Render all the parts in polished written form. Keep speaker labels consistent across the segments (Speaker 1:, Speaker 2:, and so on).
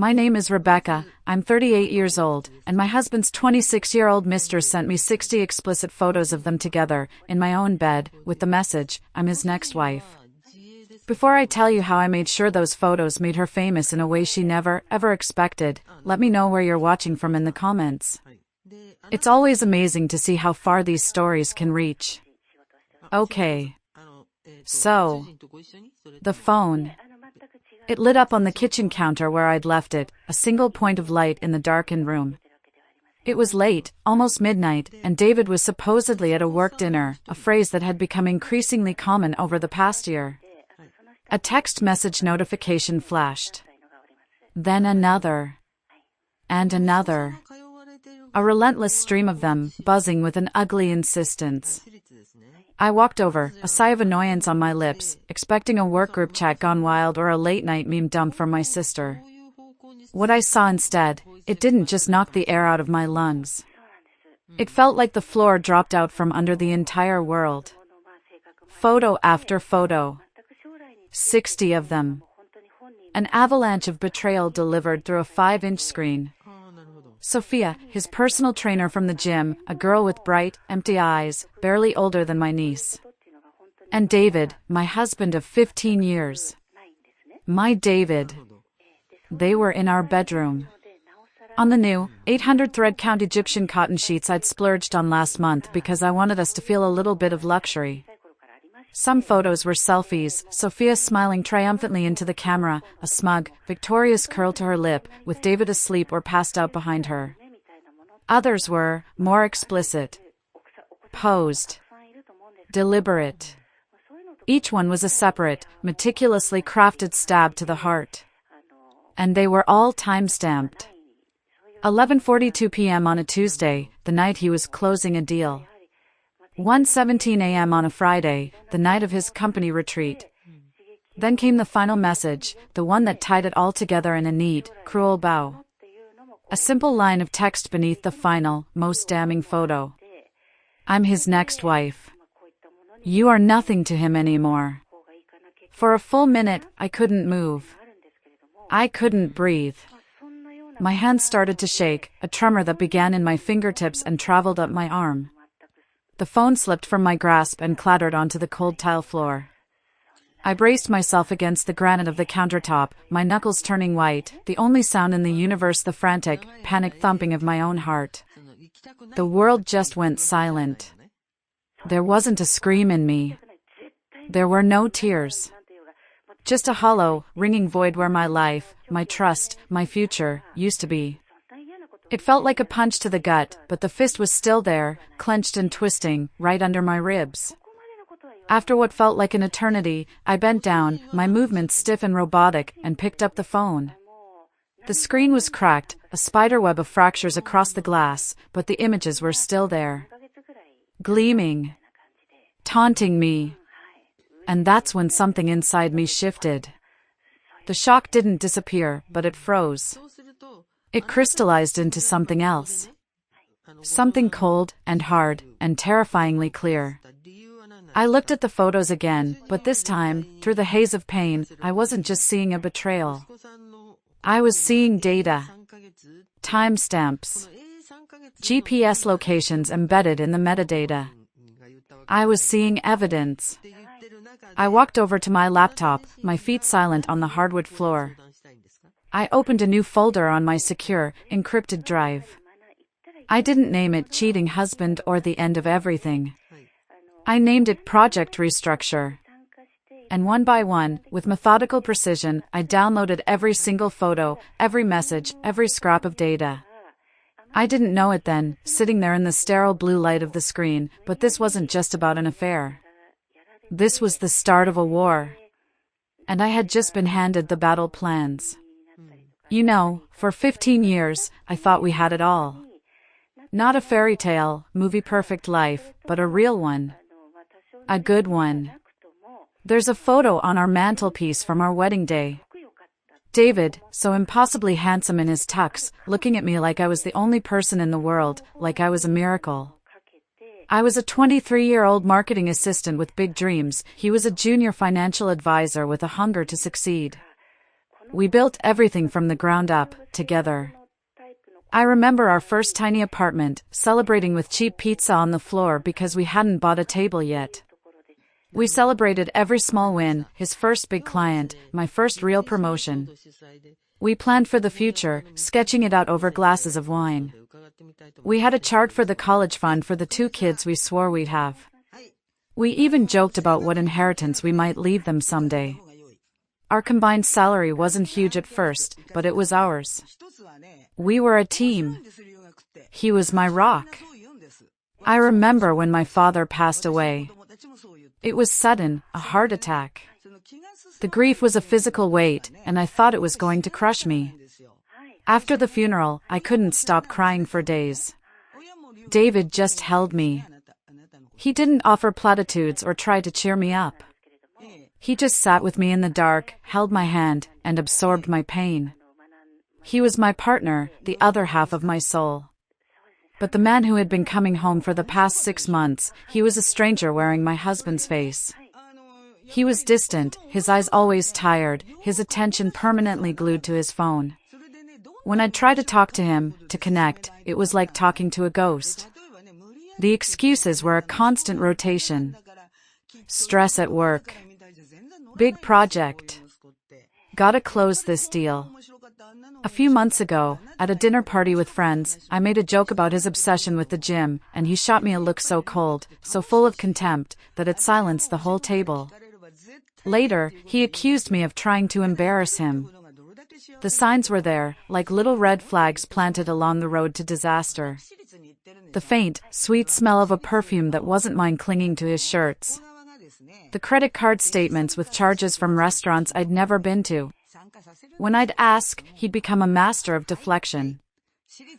Speaker 1: My name is Rebecca, I'm 38 years old, and my husband's 26-year-old mistress sent me 60 explicit photos of them together, in my own bed, with the message, I'm his next wife. Before I tell you how I made sure those photos made her famous in a way she never, ever expected, let me know where you're watching from in the comments. It's always amazing to see how far these stories can reach. Okay. So, the phone. It lit up on the kitchen counter where I'd left it, a single point of light in the darkened room. It was late, almost midnight, and David was supposedly at a work dinner, a phrase that had become increasingly common over the past year. A text message notification flashed. Then another. And another. A relentless stream of them, buzzing with an ugly insistence. I walked over, a sigh of annoyance on my lips, expecting a work group chat gone wild or a late-night meme dump from my sister. What I saw instead, it didn't just knock the air out of my lungs. It felt like the floor dropped out from under the entire world. Photo after photo. 60 of them. An avalanche of betrayal delivered through a 5-inch screen. Sophia, his personal trainer from the gym, a girl with bright, empty eyes, barely older than my niece. And David, my husband of 15 years. My David. They were in our bedroom. On the new, 800 thread count Egyptian cotton sheets I'd splurged on last month because I wanted us to feel a little bit of luxury. Some photos were selfies, Sophia smiling triumphantly into the camera, a smug, victorious curl to her lip, with David asleep or passed out behind her. Others were more explicit. Posed. Deliberate. Each one was a separate, meticulously crafted stab to the heart. And they were all time-stamped. 11:42 p.m. on a Tuesday, the night he was closing a deal. 1:17 a.m. on a Friday, the night of his company retreat. Then came the final message, the one that tied it all together in a neat, cruel bow. A simple line of text beneath the final, most damning photo. I'm his next wife. You are nothing to him anymore. For a full minute, I couldn't move. I couldn't breathe. My hands started to shake, a tremor that began in my fingertips and traveled up my arm. The phone slipped from my grasp and clattered onto the cold tile floor. I braced myself against the granite of the countertop, my knuckles turning white, the only sound in the universe the frantic, panicked thumping of my own heart. The world just went silent. There wasn't a scream in me. There were no tears. Just a hollow, ringing void where my life, my trust, my future, used to be. It felt like a punch to the gut, but the fist was still there, clenched and twisting, right under my ribs. After what felt like an eternity, I bent down, my movements stiff and robotic, and picked up the phone. The screen was cracked, a spiderweb of fractures across the glass, but the images were still there. Gleaming. Taunting me. And that's when something inside me shifted. The shock didn't disappear, but it froze. It crystallized into something else. Something cold, and hard, and terrifyingly clear. I looked at the photos again, but this time, through the haze of pain, I wasn't just seeing a betrayal. I was seeing data. Timestamps. GPS locations embedded in the metadata. I was seeing evidence. I walked over to my laptop, my feet silent on the hardwood floor. I opened a new folder on my secure, encrypted drive. I didn't name it Cheating Husband or The End of Everything. I named it Project Restructure. And one by one, with methodical precision, I downloaded every single photo, every message, every scrap of data. I didn't know it then, sitting there in the sterile blue light of the screen, but this wasn't just about an affair. This was the start of a war. And I had just been handed the battle plans. You know, for 15 years, I thought we had it all. Not a fairy tale, movie-perfect life, but a real one. A good one. There's a photo on our mantelpiece from our wedding day. David, so impossibly handsome in his tux, looking at me like I was the only person in the world, like I was a miracle. I was a 23-year-old marketing assistant with big dreams. He was a junior financial advisor with a hunger to succeed. We built everything from the ground up, together. I remember our first tiny apartment, celebrating with cheap pizza on the floor because we hadn't bought a table yet. We celebrated every small win, his first big client, my first real promotion. We planned for the future, sketching it out over glasses of wine. We had a chart for the college fund for the 2 kids we swore we'd have. We even joked about what inheritance we might leave them someday. Our combined salary wasn't huge at first, but it was ours. We were a team. He was my rock. I remember when my father passed away. It was sudden, a heart attack. The grief was a physical weight, and I thought it was going to crush me. After the funeral, I couldn't stop crying for days. David just held me. He didn't offer platitudes or try to cheer me up. He just sat with me in the dark, held my hand, and absorbed my pain. He was my partner, the other half of my soul. But the man who had been coming home for the past 6 months, he was a stranger wearing my husband's face. He was distant, his eyes always tired, his attention permanently glued to his phone. When I'd try to talk to him, to connect, it was like talking to a ghost. The excuses were a constant rotation. Stress at work. Big project. Gotta close this deal. A few months ago, at a dinner party with friends, I made a joke about his obsession with the gym, and he shot me a look so cold, so full of contempt, that it silenced the whole table. Later, he accused me of trying to embarrass him. The signs were there, like little red flags planted along the road to disaster. The faint, sweet smell of a perfume that wasn't mine clinging to his shirts. The credit card statements with charges from restaurants I'd never been to. When I'd ask, he'd become a master of deflection.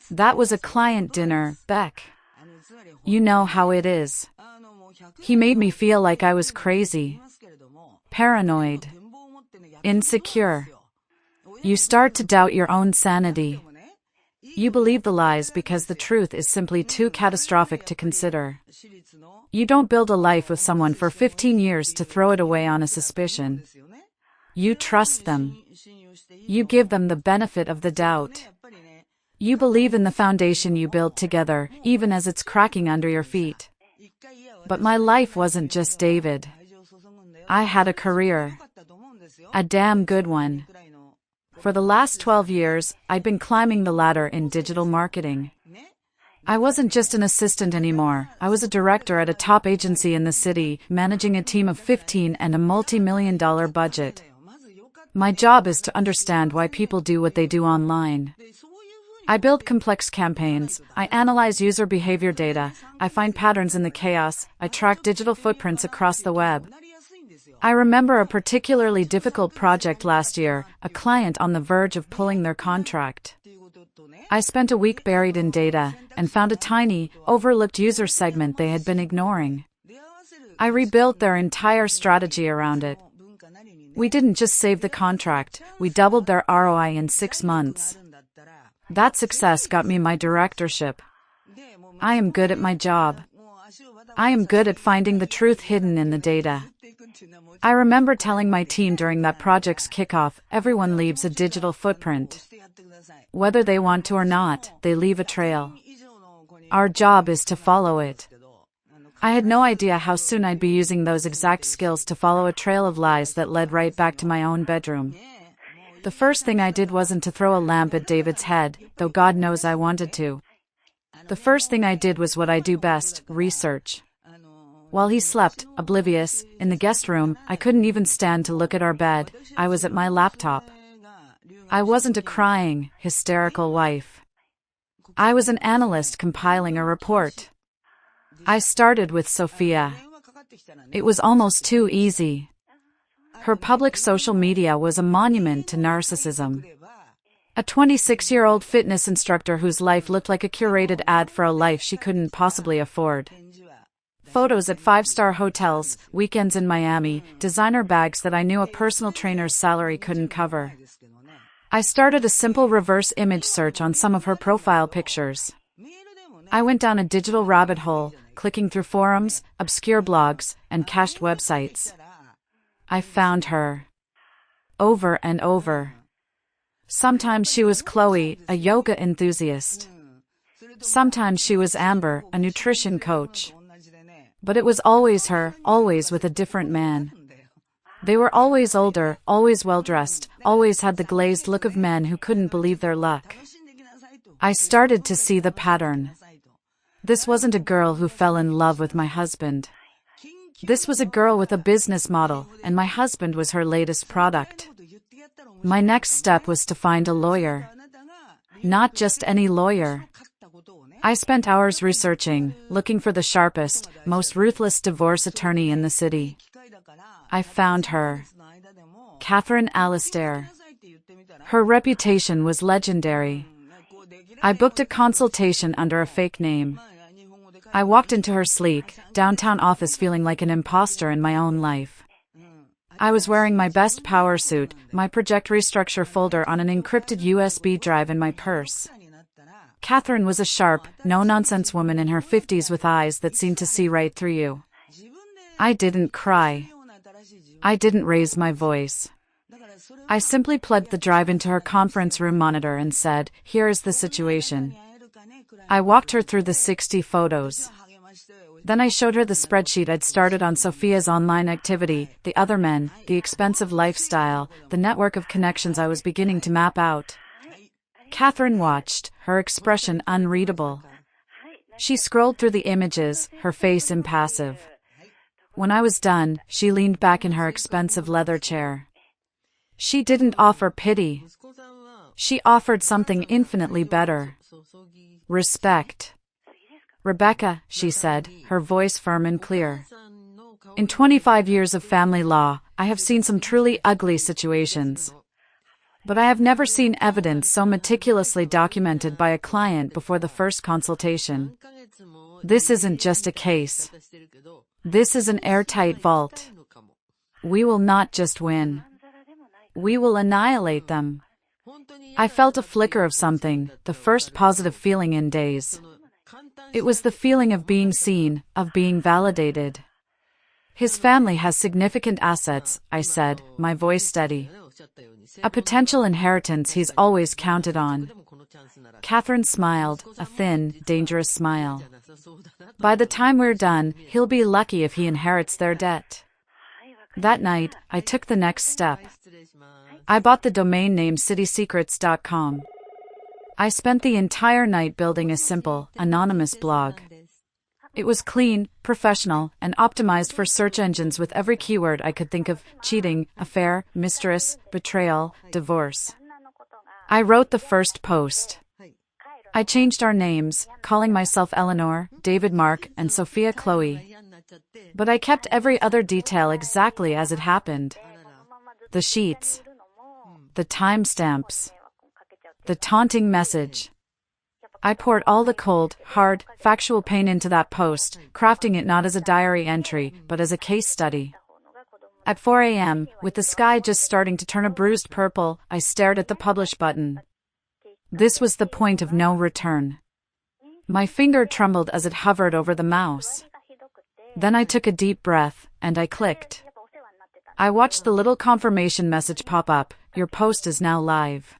Speaker 1: That was a client dinner, Beck. You know how it is. He made me feel like I was crazy, paranoid, insecure. You start to doubt your own sanity. You believe the lies because the truth is simply too catastrophic to consider. You don't build a life with someone for 15 years to throw it away on a suspicion. You trust them. You give them the benefit of the doubt. You believe in the foundation you built together, even as it's cracking under your feet. But my life wasn't just David. I had a career. A damn good one. For the last 12 years, I'd been climbing the ladder in digital marketing. I wasn't just an assistant anymore. I was a director at a top agency in the city, managing a team of 15 and a multi-million-dollar budget. My job is to understand why people do what they do online. I build complex campaigns, I analyze user behavior data, I find patterns in the chaos, I track digital footprints across the web. I remember a particularly difficult project last year, a client on the verge of pulling their contract. I spent a week buried in data, and found a tiny, overlooked user segment they had been ignoring. I rebuilt their entire strategy around it. We didn't just save the contract, we doubled their ROI in 6 months. That success got me my directorship. I am good at my job. I am good at finding the truth hidden in the data. I remember telling my team during that project's kickoff, everyone leaves a digital footprint. Whether they want to or not, they leave a trail. Our job is to follow it. I had no idea how soon I'd be using those exact skills to follow a trail of lies that led right back to my own bedroom. The first thing I did wasn't to throw a lamp at David's head, though God knows I wanted to. The first thing I did was what I do best, research. While he slept, oblivious, in the guest room, I couldn't even stand to look at our bed. I was at my laptop. I wasn't a crying, hysterical wife. I was an analyst compiling a report. I started with Sophia. It was almost too easy. Her public social media was a monument to narcissism. A 26-year-old fitness instructor whose life looked like a curated ad for a life she couldn't possibly afford. Photos at 5-star hotels, weekends in Miami, designer bags that I knew a personal trainer's salary couldn't cover. I started a simple reverse image search on some of her profile pictures. I went down a digital rabbit hole, clicking through forums, obscure blogs, and cached websites. I found her. Over and over. Sometimes she was Chloe, a yoga enthusiast. Sometimes she was Amber, a nutrition coach. But it was always her, always with a different man. They were always older, always well-dressed, always had the glazed look of men who couldn't believe their luck. I started to see the pattern. This wasn't a girl who fell in love with my husband. This was a girl with a business model, and my husband was her latest product. My next step was to find a lawyer. Not just any lawyer. I spent hours researching, looking for the sharpest, most ruthless divorce attorney in the city. I found her. Catherine Alistair. Her reputation was legendary. I booked a consultation under a fake name. I walked into her sleek, downtown office feeling like an imposter in my own life. I was wearing my best power suit, my project restructure folder on an encrypted USB drive in my purse. Catherine was a sharp, no-nonsense woman in her 50s with eyes that seemed to see right through you. I didn't cry. I didn't raise my voice. I simply plugged the drive into her conference room monitor and said, "Here is the situation." I walked her through the 60 photos. Then I showed her the spreadsheet I'd started on Sophia's online activity, the other men, the expensive lifestyle, the network of connections I was beginning to map out. Catherine watched, her expression unreadable. She scrolled through the images, her face impassive. When I was done, she leaned back in her expensive leather chair. She didn't offer pity. She offered something infinitely better. Respect. "Rebecca," she said, her voice firm and clear. "In 25 years of family law, I have seen some truly ugly situations. But I have never seen evidence so meticulously documented by a client before the first consultation. This isn't just a case. This is an airtight vault. We will not just win. We will annihilate them." I felt a flicker of something, the first positive feeling in days. It was the feeling of being seen, of being validated. "His family has significant assets," I said, my voice steady. "A potential inheritance he's always counted on." Catherine smiled, a thin, dangerous smile. "By the time we're done, he'll be lucky if he inherits their debt." That night, I took the next step. I bought the domain name citysecrets.com. I spent the entire night building a simple, anonymous blog. It was clean, professional, and optimized for search engines with every keyword I could think of: cheating, affair, mistress, betrayal, divorce. I wrote the first post. I changed our names, calling myself Eleanor, David Mark, and Sophia Chloe. But I kept every other detail exactly as it happened. The sheets. The timestamps. The taunting message. I poured all the cold, hard, factual pain into that post, crafting it not as a diary entry, but as a case study. At 4 a.m., with the sky just starting to turn a bruised purple, I stared at the publish button. This was the point of no return. My finger trembled as it hovered over the mouse. Then I took a deep breath, and I clicked. I watched the little confirmation message pop up: "Your post is now live."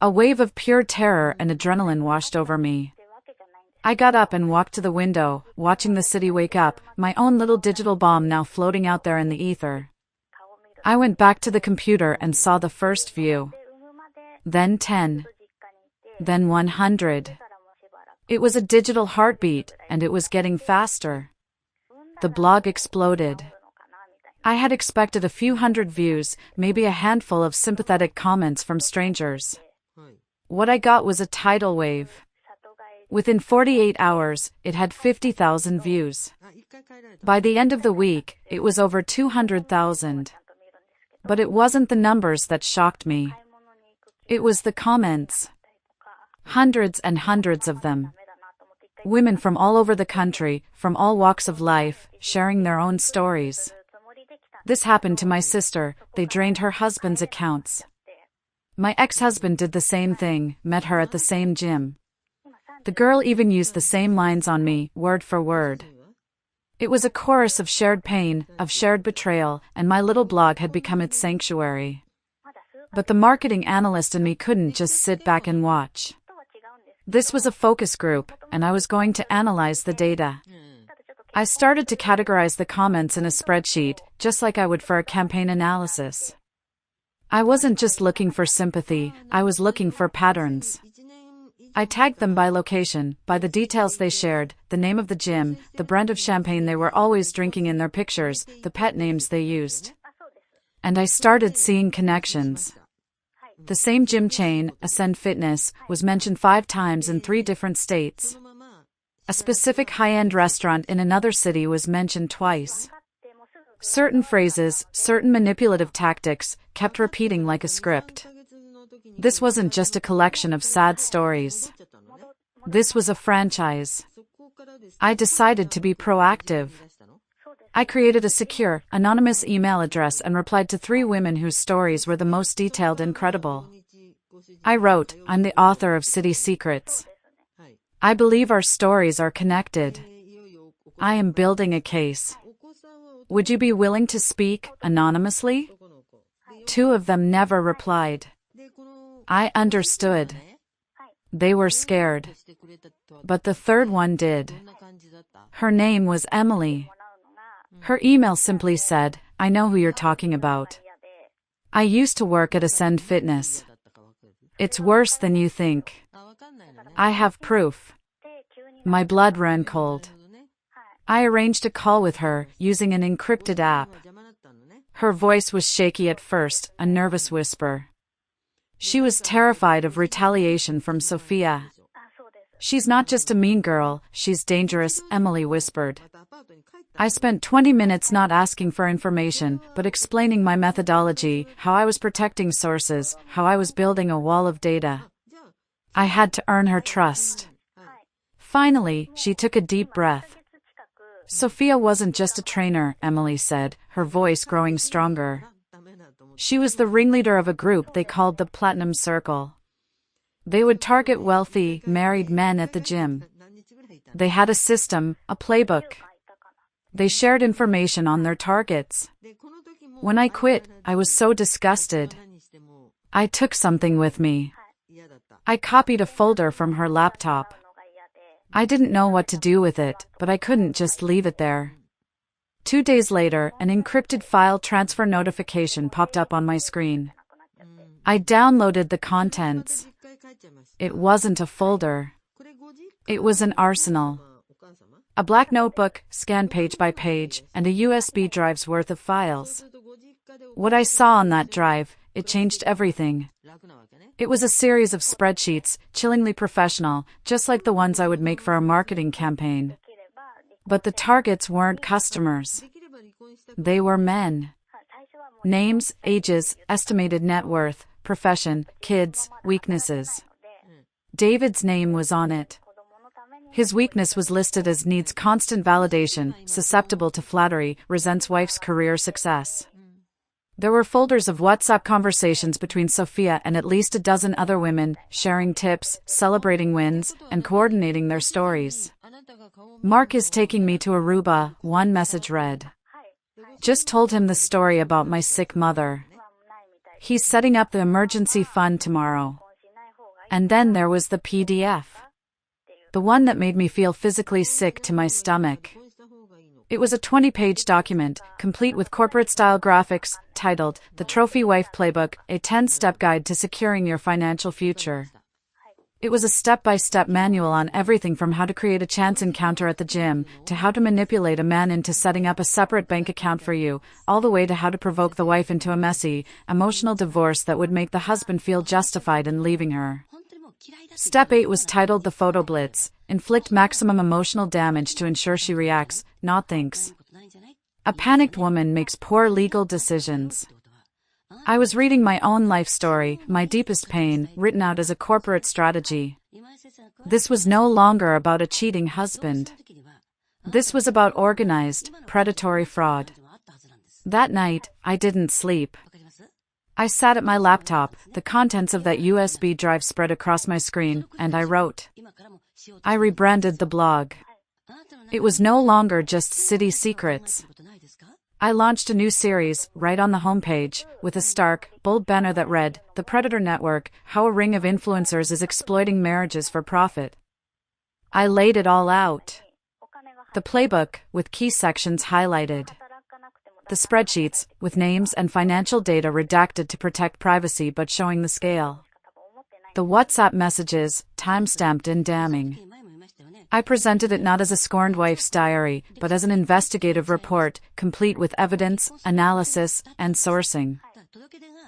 Speaker 1: A wave of pure terror and adrenaline washed over me. I got up and walked to the window, watching the city wake up, my own little digital bomb now floating out there in the ether. I went back to the computer and saw the first view. Then 10. Then 100. It was a digital heartbeat, and it was getting faster. The blog exploded. I had expected a few hundred views, maybe a handful of sympathetic comments from strangers. What I got was a tidal wave. Within 48 hours, it had 50,000 views. By the end of the week, it was over 200,000. But it wasn't the numbers that shocked me. It was the comments. Hundreds and hundreds of them. Women from all over the country, from all walks of life, sharing their own stories. This happened to my sister. They drained her husband's accounts. My ex-husband did the same thing, met her at the same gym. The girl even used the same lines on me, word for word. It was a chorus of shared pain, of shared betrayal, and my little blog had become its sanctuary. But the marketing analyst in me couldn't just sit back and watch. This was a focus group, and I was going to analyze the data. I started to categorize the comments in a spreadsheet, just like I would for a campaign analysis. I wasn't just looking for sympathy, I was looking for patterns. I tagged them by location, by the details they shared, the name of the gym, the brand of champagne they were always drinking in their pictures, the pet names they used. And I started seeing connections. The same gym chain, Ascend Fitness, was mentioned 5 times in 3 different states. A specific high-end restaurant in another city was mentioned twice. Certain phrases, certain manipulative tactics, kept repeating like a script. This wasn't just a collection of sad stories. This was a franchise. I decided to be proactive. I created a secure, anonymous email address and replied to 3 women whose stories were the most detailed and credible. I wrote, "I'm the author of City Secrets. I believe our stories are connected. I am building a case. Would you be willing to speak anonymously?" 2 of them never replied. I understood. They were scared. But the 3rd one did. Her name was Emily. Her email simply said, "I know who you're talking about. I used to work at Ascend Fitness. It's worse than you think. I have proof." My blood ran cold. I arranged a call with her, using an encrypted app. Her voice was shaky at first, a nervous whisper. She was terrified of retaliation from Sophia. "She's not just a mean girl, she's dangerous," Emily whispered. I spent 20 minutes not asking for information, but explaining my methodology, how I was protecting sources, how I was building a wall of data. I had to earn her trust. Finally, she took a deep breath. "Sophia wasn't just a trainer," Emily said, her voice growing stronger. "She was the ringleader of a group they called the Platinum Circle. They would target wealthy, married men at the gym. They had a system, a playbook. They shared information on their targets. When I quit, I was so disgusted. I took something with me. I copied a folder from her laptop. I didn't know what to do with it, but I couldn't just leave it there." 2 days later, an encrypted file transfer notification popped up on my screen. I downloaded the contents. It wasn't a folder. It was an arsenal. A black notebook, scanned page by page, and a USB drive's worth of files. What I saw on that drive, it changed everything. It was a series of spreadsheets, chillingly professional, just like the ones I would make for a marketing campaign. But the targets weren't customers. They were men. Names, ages, estimated net worth, profession, kids, weaknesses. David's name was on it. His weakness was listed as needs constant validation, susceptible to flattery, resents wife's career success. There were folders of WhatsApp conversations between Sophia and at least a dozen other women, sharing tips, celebrating wins, and coordinating their stories. "Mark is taking me to Aruba," one message read. "Just told him the story about my sick mother. He's setting up the emergency fund tomorrow." And then there was the PDF. The one that made me feel physically sick to my stomach. It was a 20-page document, complete with corporate-style graphics, titled, "The Trophy Wife Playbook, a 10-step guide to securing your financial future." It was a step-by-step manual on everything from how to create a chance encounter at the gym, to how to manipulate a man into setting up a separate bank account for you, all the way to how to provoke the wife into a messy, emotional divorce that would make the husband feel justified in leaving her. Step 8 was titled the Photo Blitz, inflict maximum emotional damage to ensure she reacts, not thinks. A panicked woman makes poor legal decisions. I was reading my own life story, my deepest pain, written out as a corporate strategy. This was no longer about a cheating husband. This was about organized, predatory fraud. That night, I didn't sleep. I sat at my laptop, the contents of that USB drive spread across my screen, and I wrote. I rebranded the blog. It was no longer just City Secrets. I launched a new series, right on the homepage, with a stark, bold banner that read, "The Predator Network, How a Ring of Influencers is Exploiting Marriages for Profit." I laid it all out. The playbook, with key sections highlighted. The spreadsheets, with names and financial data redacted to protect privacy but showing the scale. The WhatsApp messages, time-stamped and damning. I presented it not as a scorned wife's diary, but as an investigative report, complete with evidence, analysis, and sourcing.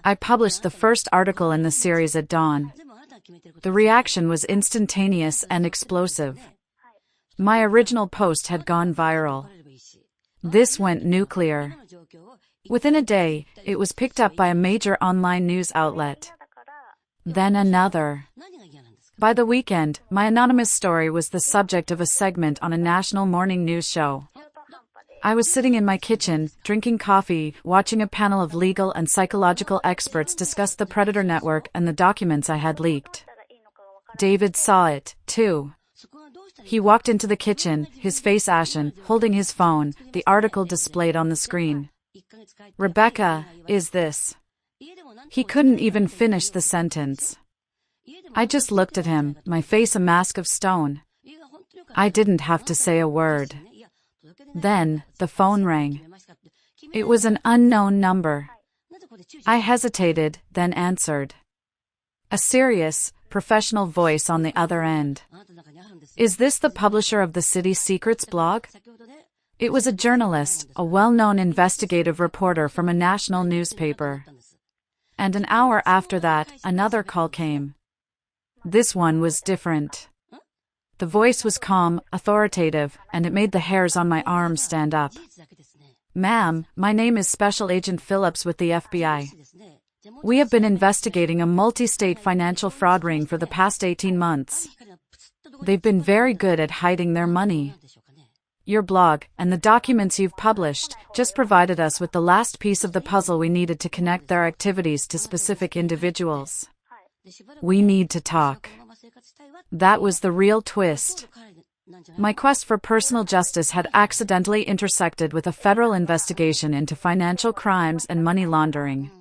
Speaker 1: I published the first article in the series at dawn. The reaction was instantaneous and explosive. My original post had gone viral. This went nuclear. Within a day, it was picked up by a major online news outlet. Then another. By the weekend, my anonymous story was the subject of a segment on a national morning news show. I was sitting in my kitchen, drinking coffee, watching a panel of legal and psychological experts discuss the Predator Network and the documents I had leaked. David saw it, too. He walked into the kitchen, his face ashen, holding his phone, the article displayed on the screen. "Rebecca, is this?" He couldn't even finish the sentence. I just looked at him, my face a mask of stone. I didn't have to say a word. Then, the phone rang. It was an unknown number. I hesitated, then answered. A serious, professional voice on the other end. "Is this the publisher of the City Secrets blog?" It was a journalist, a well-known investigative reporter from a national newspaper. And an hour after that, another call came. This one was different. The voice was calm, authoritative, and it made the hairs on my arms stand up. "Ma'am, my name is Special Agent Phillips with the FBI. We have been investigating a multi-state financial fraud ring for the past 18 months. They've been very good at hiding their money. Your blog, and the documents you've published, just provided us with the last piece of the puzzle we needed to connect their activities to specific individuals. We need to talk." That was the real twist. My quest for personal justice had accidentally intersected with a federal investigation into financial crimes and money laundering.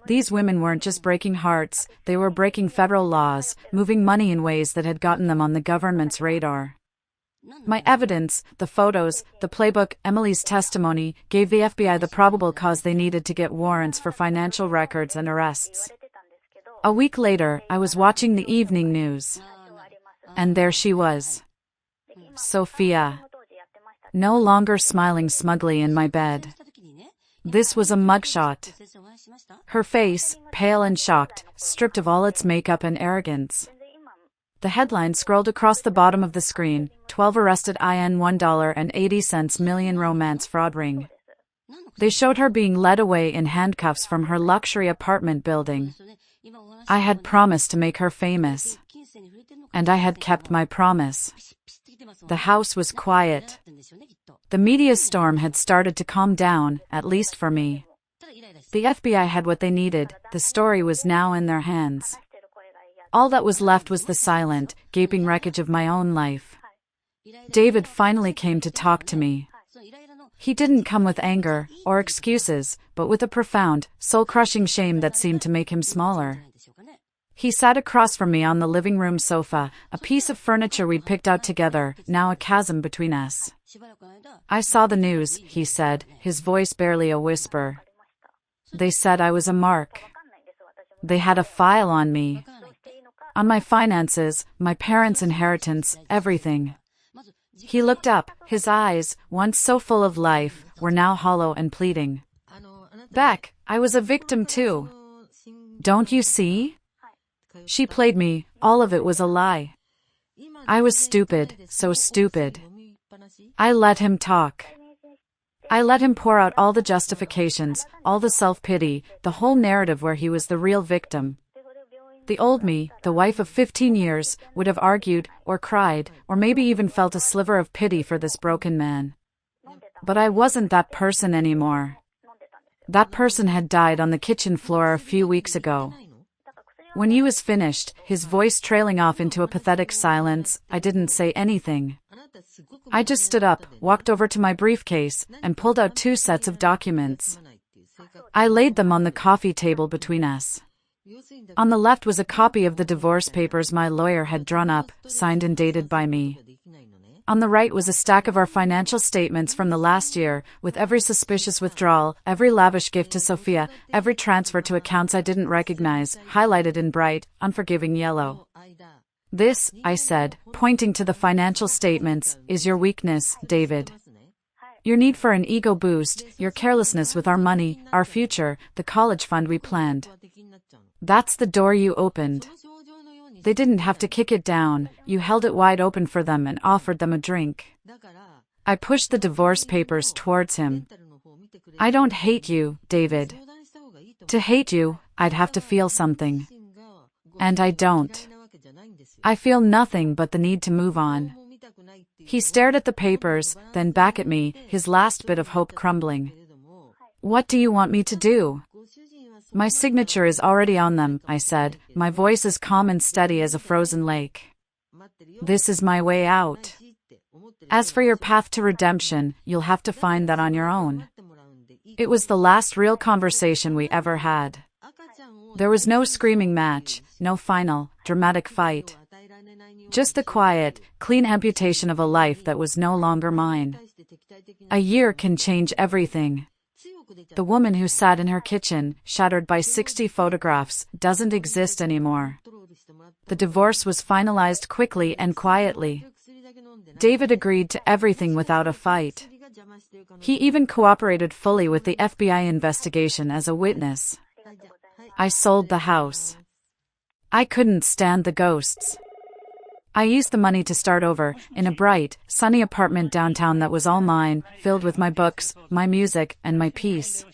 Speaker 1: These women weren't just breaking hearts, they were breaking federal laws, moving money in ways that had gotten them on the government's radar. My evidence, the photos, the playbook, Emily's testimony, gave the FBI the probable cause they needed to get warrants for financial records and arrests. A week later, I was watching the evening news. And there she was. Sophia. No longer smiling smugly in my bed. This was a mugshot. Her face, pale and shocked, stripped of all its makeup and arrogance. The headline scrolled across the bottom of the screen, 12 arrested in $1.80 million romance fraud ring. They showed her being led away in handcuffs from her luxury apartment building. I had promised to make her famous. And I had kept my promise. The house was quiet. The media storm had started to calm down, at least for me. The FBI had what they needed, the story was now in their hands. All that was left was the silent, gaping wreckage of my own life. David finally came to talk to me. He didn't come with anger, or excuses, but with a profound, soul-crushing shame that seemed to make him smaller. He sat across from me on the living room sofa, a piece of furniture we'd picked out together, now a chasm between us. "I saw the news," he said, his voice barely a whisper. "They said I was a mark. They had a file on me. On my finances, my parents' inheritance, everything." He looked up, his eyes, once so full of life, were now hollow and pleading. "Beck, I was a victim too. Don't you see? She played me, all of it was a lie. I was stupid, so stupid. I let him talk. I let him pour out all the justifications, all the self-pity, the whole narrative where he was the real victim. The old me, the wife of 15 years, would have argued, or cried, or maybe even felt a sliver of pity for this broken man. But I wasn't that person anymore. That person had died on the kitchen floor a few weeks ago. When he was finished, his voice trailing off into a pathetic silence, I didn't say anything. I just stood up, walked over to my briefcase, and pulled out 2 sets of documents. I laid them on the coffee table between us. On the left was a copy of the divorce papers my lawyer had drawn up, signed and dated by me. On the right was a stack of our financial statements from the last year, with every suspicious withdrawal, every lavish gift to Sophia, every transfer to accounts I didn't recognize, highlighted in bright, unforgiving yellow. This, I said, pointing to the financial statements, is your weakness, David. Your need for an ego boost, your carelessness with our money, our future, the college fund we planned. That's the door you opened. They didn't have to kick it down, you held it wide open for them and offered them a drink. I pushed the divorce papers towards him. I don't hate you, David. To hate you, I'd have to feel something. And I don't. I feel nothing but the need to move on. He stared at the papers, then back at me, his last bit of hope crumbling. What do you want me to do? My signature is already on them, I said, my voice as calm and steady as a frozen lake. This is my way out. As for your path to redemption, you'll have to find that on your own. It was the last real conversation we ever had. There was no screaming match, no final, dramatic fight. Just the quiet, clean amputation of a life that was no longer mine. A year can change everything. The woman who sat in her kitchen, shattered by 60 photographs, doesn't exist anymore. The divorce was finalized quickly and quietly. David agreed to everything without a fight. He even cooperated fully with the FBI investigation as a witness. I sold the house. I couldn't stand the ghosts. I used the money to start over, in a bright, sunny apartment downtown that was all mine, filled with my books, my music, and my peace.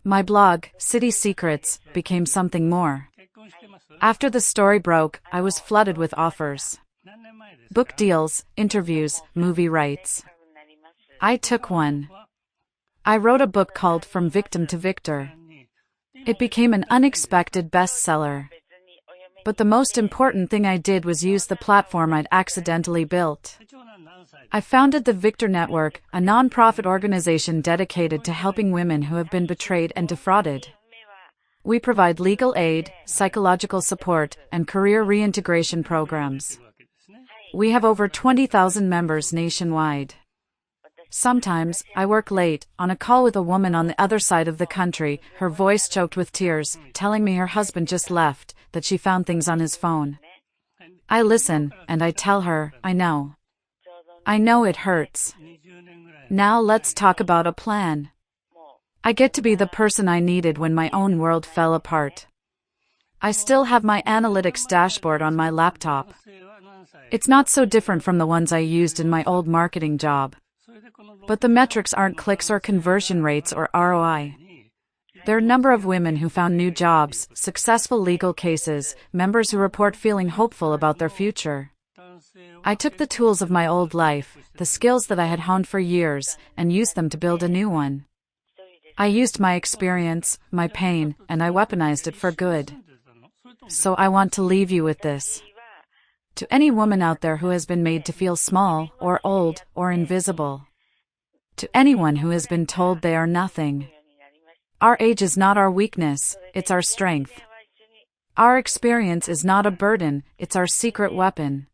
Speaker 1: My blog, City Secrets, became something more. After the story broke, I was flooded with offers. Book deals, interviews, movie rights. I took one. I wrote a book called From Victim to Victor. It became an unexpected bestseller. But the most important thing I did was use the platform I'd accidentally built. I founded the Victor Network, a non-profit organization dedicated to helping women who have been betrayed and defrauded. We provide legal aid, psychological support, and career reintegration programs. We have over 20,000 members nationwide. Sometimes, I work late, on a call with a woman on the other side of the country, her voice choked with tears, telling me her husband just left, that she found things on his phone. I listen, and I tell her, I know. I know it hurts. Now let's talk about a plan. I get to be the person I needed when my own world fell apart. I still have my analytics dashboard on my laptop. It's not so different from the ones I used in my old marketing job. But the metrics aren't clicks or conversion rates or ROI. There are a number of women who found new jobs, successful legal cases, members who report feeling hopeful about their future. I took the tools of my old life, the skills that I had honed for years, and used them to build a new one. I used my experience, my pain, and I weaponized it for good. So I want to leave you with this. To any woman out there who has been made to feel small, or old, or invisible. To anyone who has been told they are nothing. Our age is not our weakness, it's our strength. Our experience is not a burden, it's our secret weapon.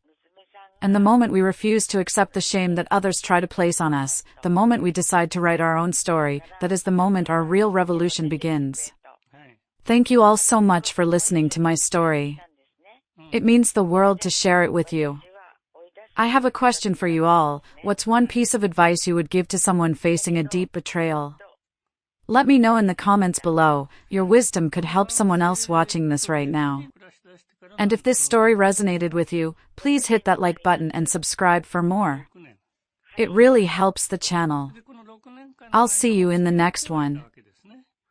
Speaker 1: And the moment we refuse to accept the shame that others try to place on us, the moment we decide to write our own story, that is the moment our real revolution begins. Thank you all so much for listening to my story. It means the world to share it with you. I have a question for you all. What's one piece of advice you would give to someone facing a deep betrayal? Let me know in the comments below. Your wisdom could help someone else watching this right now. And if this story resonated with you, please hit that like button and subscribe for more. It really helps the channel. I'll see you in the next one.